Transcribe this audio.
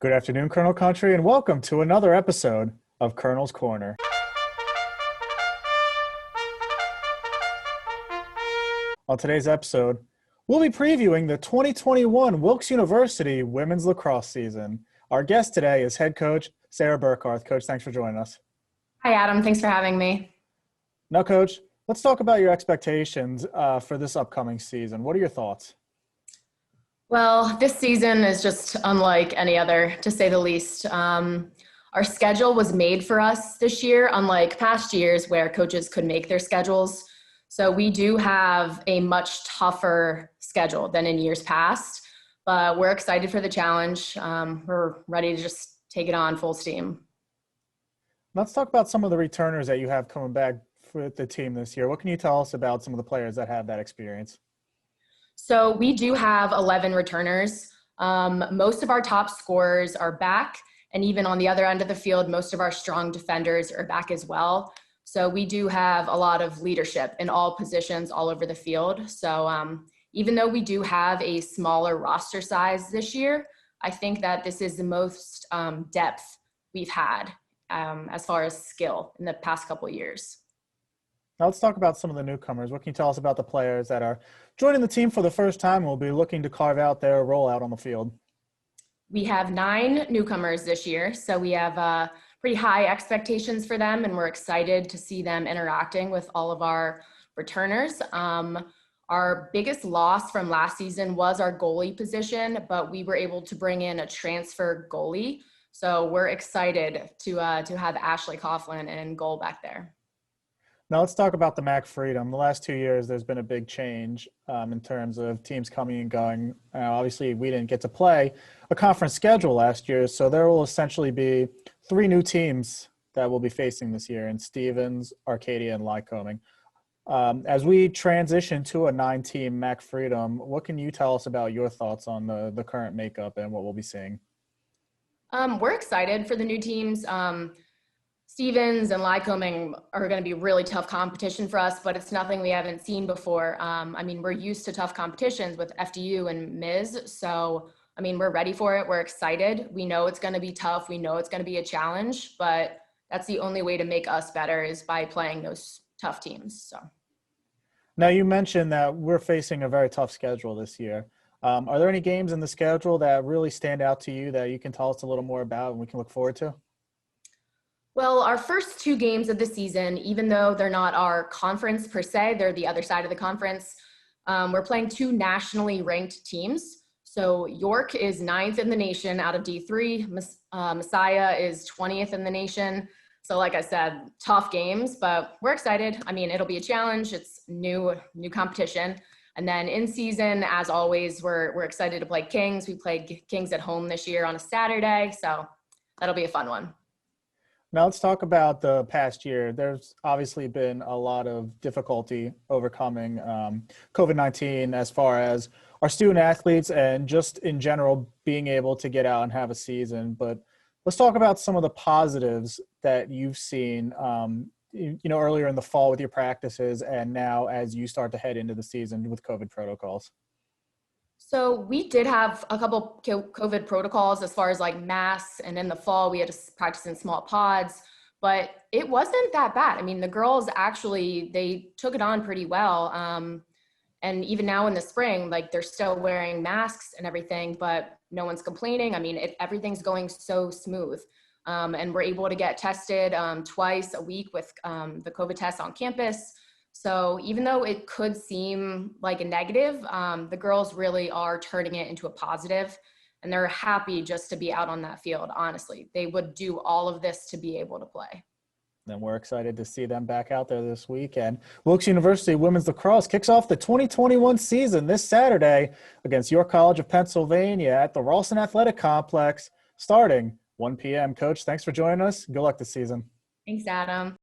Good afternoon, Colonel Country, and welcome to another episode of Colonel's Corner. On today's episode, we'll be previewing the 2021 Wilkes University women's lacrosse season. Our guest today is head coach Sarah Burkarth. Coach, thanks for joining us. Hi, Adam. Thanks for having me. Now, Coach, let's talk about your expectations for this upcoming season. What are your thoughts? Well, this season is just unlike any other, to say the least. Our schedule was made for us this year, unlike past years where coaches could make their schedules. So we do have a much tougher schedule than in years past, but we're excited for the challenge. We're ready to just take it on full steam. Let's talk about some of the returners that you have coming back with the team this year. What can you tell us about some of the players that have that experience? So we do have 11 returners. Most of our top scorers are back, and even on the other end of the field, most of our strong defenders are back as well. So we do have a lot of leadership in all positions all over the field. So even though we do have a smaller roster size this year, I think that this is the most depth we've had as far as skill in the past couple of years. Now let's talk about some of the newcomers. What can you tell us about the players that are joining the team for the first time and will be looking to carve out their role out on the field? We have 9 newcomers this year, so we have pretty high expectations for them, and we're excited to see them interacting with all of our returners. Our biggest loss from last season was our goalie position, but we were able to bring in a transfer goalie. So we're excited to have Ashley Coughlin in goal back there. Now let's talk about the MAC Freedom. The last 2 years, there's been a big change in terms of teams coming and going. Obviously, we didn't get to play a conference schedule last year, so there will essentially be 3 new teams that we'll be facing this year in Stevens, Arcadia, and Lycoming. As we transition to a 9-team MAC Freedom, what can you tell us about your thoughts on the current makeup and what we'll be seeing? We're excited for the new teams. Stevens and Lycoming are going to be really tough competition for us, but it's nothing we haven't seen before. We're used to tough competitions with FDU and Ms. So, we're ready for it. We're excited. We know it's going to be tough. We know it's going to be a challenge, but that's the only way to make us better is by playing those tough teams. So. Now, you mentioned that we're facing a very tough schedule this year. Are there any games in the schedule that really stand out to you that you can tell us a little more about and we can look forward to? Well, our first 2 games of the season, even though they're not our conference per se, they're the other side of the conference, we're playing 2 nationally ranked teams. So York is 9th in the nation out of D3. Messiah is 20th in the nation. So like I said, tough games, but we're excited. It'll be a challenge. It's new competition. And then in season, as always, we're excited to play Kings. We played Kings at home this year on a Saturday. So that'll be a fun one. Now let's talk about the past year. There's obviously been a lot of difficulty overcoming COVID-19 as far as our student athletes and just in general being able to get out and have a season. But let's talk about some of the positives that you've seen, earlier in the fall with your practices and now as you start to head into the season with COVID protocols. So we did have a couple COVID protocols as far as like masks, and in the fall we had to practice in small pods, but it wasn't that bad. The girls actually, they took it on pretty well. And even now in the spring, like they're still wearing masks and everything, but no one's complaining. Everything's going so smooth. And we're able to get tested twice a week with the COVID test on campus. So even though it could seem like a negative, the girls really are turning it into a positive, and they're happy just to be out on that field. Honestly, they would do all of this to be able to play. And we're excited to see them back out there this weekend. Wilkes University women's lacrosse kicks off the 2021 season this Saturday against York College of Pennsylvania at the Ralston Athletic Complex starting 1 p.m. Coach, thanks for joining us. Good luck this season. Thanks, Adam.